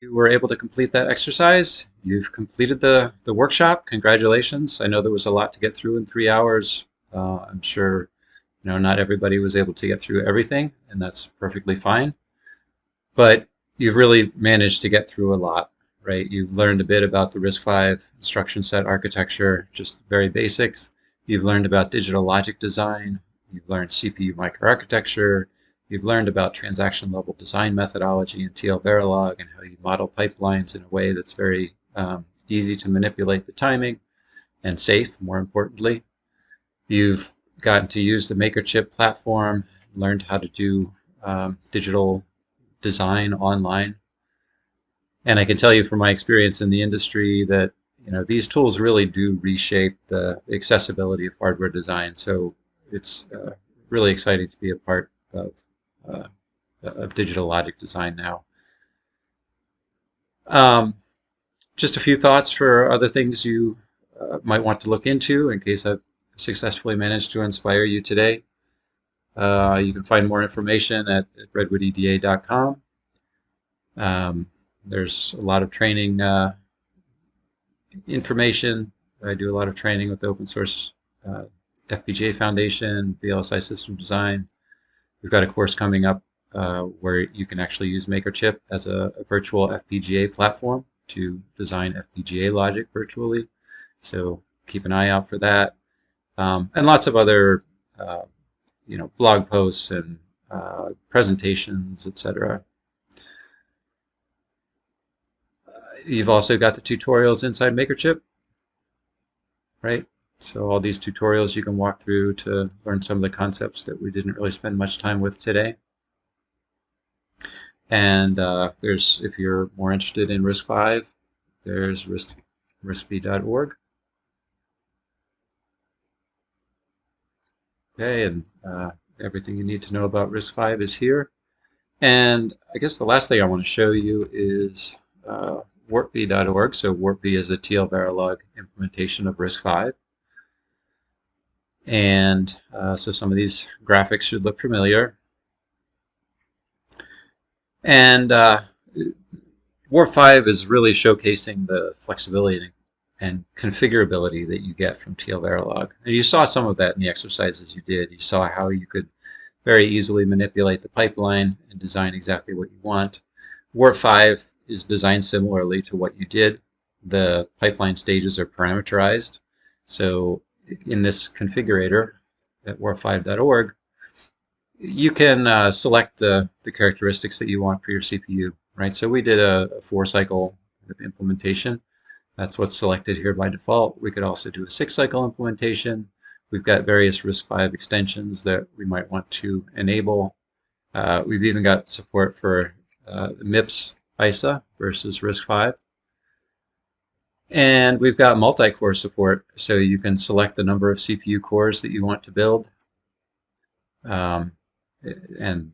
You were able to complete that exercise. You've completed the workshop. Congratulations. I know there was a lot to get through in 3 hours. I'm sure not everybody was able to get through everything, and that's perfectly fine. But you've really managed to get through a lot, right? You've learned a bit about the RISC-V instruction set architecture, just very basics. You've learned about digital logic design. You've learned CPU microarchitecture. You've learned about transaction level design methodology in TL-Verilog and how you model pipelines in a way that's very easy to manipulate the timing and safe, more importantly. You've gotten to use the MakerChip platform, learned how to do digital design online. And I can tell you from my experience in the industry that these tools really do reshape the accessibility of hardware design. So it's really exciting to be a part of digital logic design now. Just a few thoughts for other things you might want to look into in case I've successfully managed to inspire you today. You can find more information at redwoodeda.com. There's a lot of training information. I do a lot of training with the open source FPGA Foundation, VLSI System Design. We've got a course coming up where you can actually use MakerChip as a virtual FPGA platform to design FPGA logic virtually. So keep an eye out for that. And lots of other blog posts and presentations, etc. You've also got the tutorials inside MakerChip, right? So all these tutorials you can walk through to learn some of the concepts that we didn't really spend much time with today. And if you're more interested in RISC-V, there's RISC-V.org. Okay, and everything you need to know about RISC-V is here. And I guess the last thing I want to show you is WarFive.org. So WarFive is a TL-Verilog implementation of RISC-V. And so some of these graphics should look familiar. And WarFive is really showcasing the flexibility and configurability that you get from TL-Verilog. And you saw some of that in the exercises you did. You saw how you could very easily manipulate the pipeline and design exactly what you want. WarFive is designed similarly to what you did. The pipeline stages are parameterized. So in this configurator at warfive.org, you can select the characteristics that you want for your CPU, right? So we did a 4-cycle implementation. That's what's selected here by default. We could also do a 6-cycle implementation. We've got various RISC-V extensions that we might want to enable. We've even got support for MIPS ISA versus RISC-V. And we've got multi-core support, so you can select the number of CPU cores that you want to build. And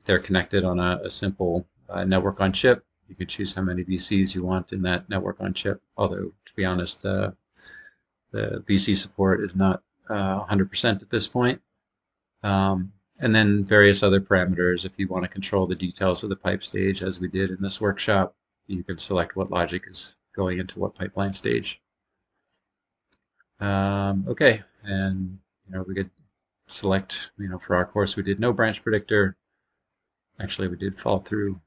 they're connected on a simple network on chip. You can choose how many VCs you want in that network on chip, although to be honest, the VC support is not 100% at this point. And then various other parameters. If you want to control the details of the pipe stage, as we did in this workshop, you can select what logic is going into what pipeline stage. Okay, and we could select, for our course we did no branch predictor. Actually, we did fall through.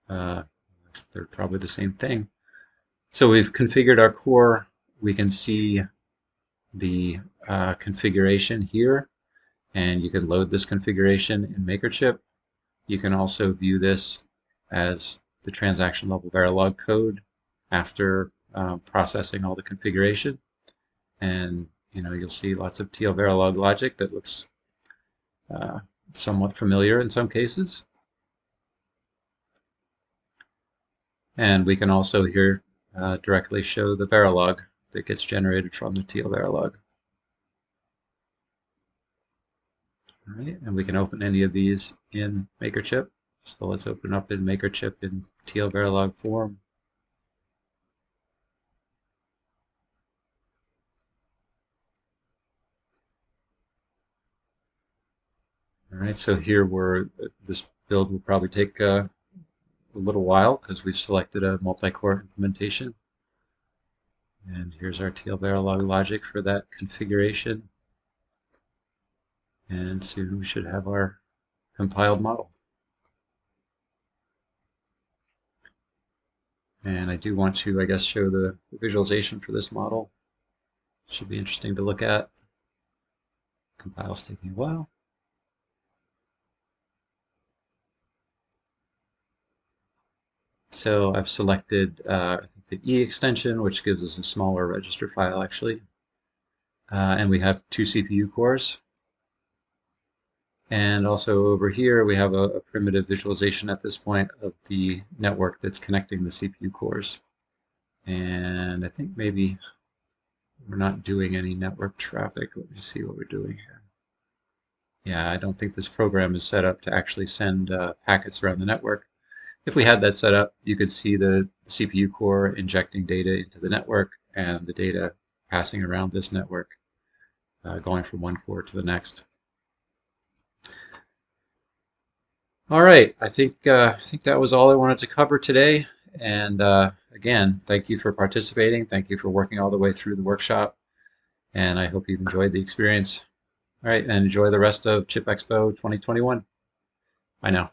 They're probably the same thing. So we've configured our core. We can see the configuration here, and you can load this configuration in MakerChip. You can also view this as the transaction level Verilog code after processing all the configuration. And you'll see lots of TL-Verilog logic that looks somewhat familiar in some cases. And we can also here directly show the Verilog that gets generated from the TL-Verilog. All right, and we can open any of these in MakerChip. So let's open up in MakerChip in TL-Verilog form. All right, so here this build will probably take a little while because we've selected a multi-core implementation. And here's our tail-barrel logic for that configuration. And soon we should have our compiled model. And I do want to, I guess, show the visualization for this model. Should be interesting to look at. Compile's taking a while. So I've selected the E extension, which gives us a smaller register file, actually. And we have 2 CPU cores. And also over here, we have a primitive visualization at this point of the network that's connecting the CPU cores. And I think maybe we're not doing any network traffic. Let me see what we're doing here. Yeah, I don't think this program is set up to actually send packets around the network. If we had that set up, you could see the CPU core injecting data into the network and the data passing around this network, going from one core to the next. All right, I think that was all I wanted to cover today. And again, thank you for participating. Thank you for working all the way through the workshop. And I hope you've enjoyed the experience. All right, and enjoy the rest of ChipEXPO 2021. Bye now.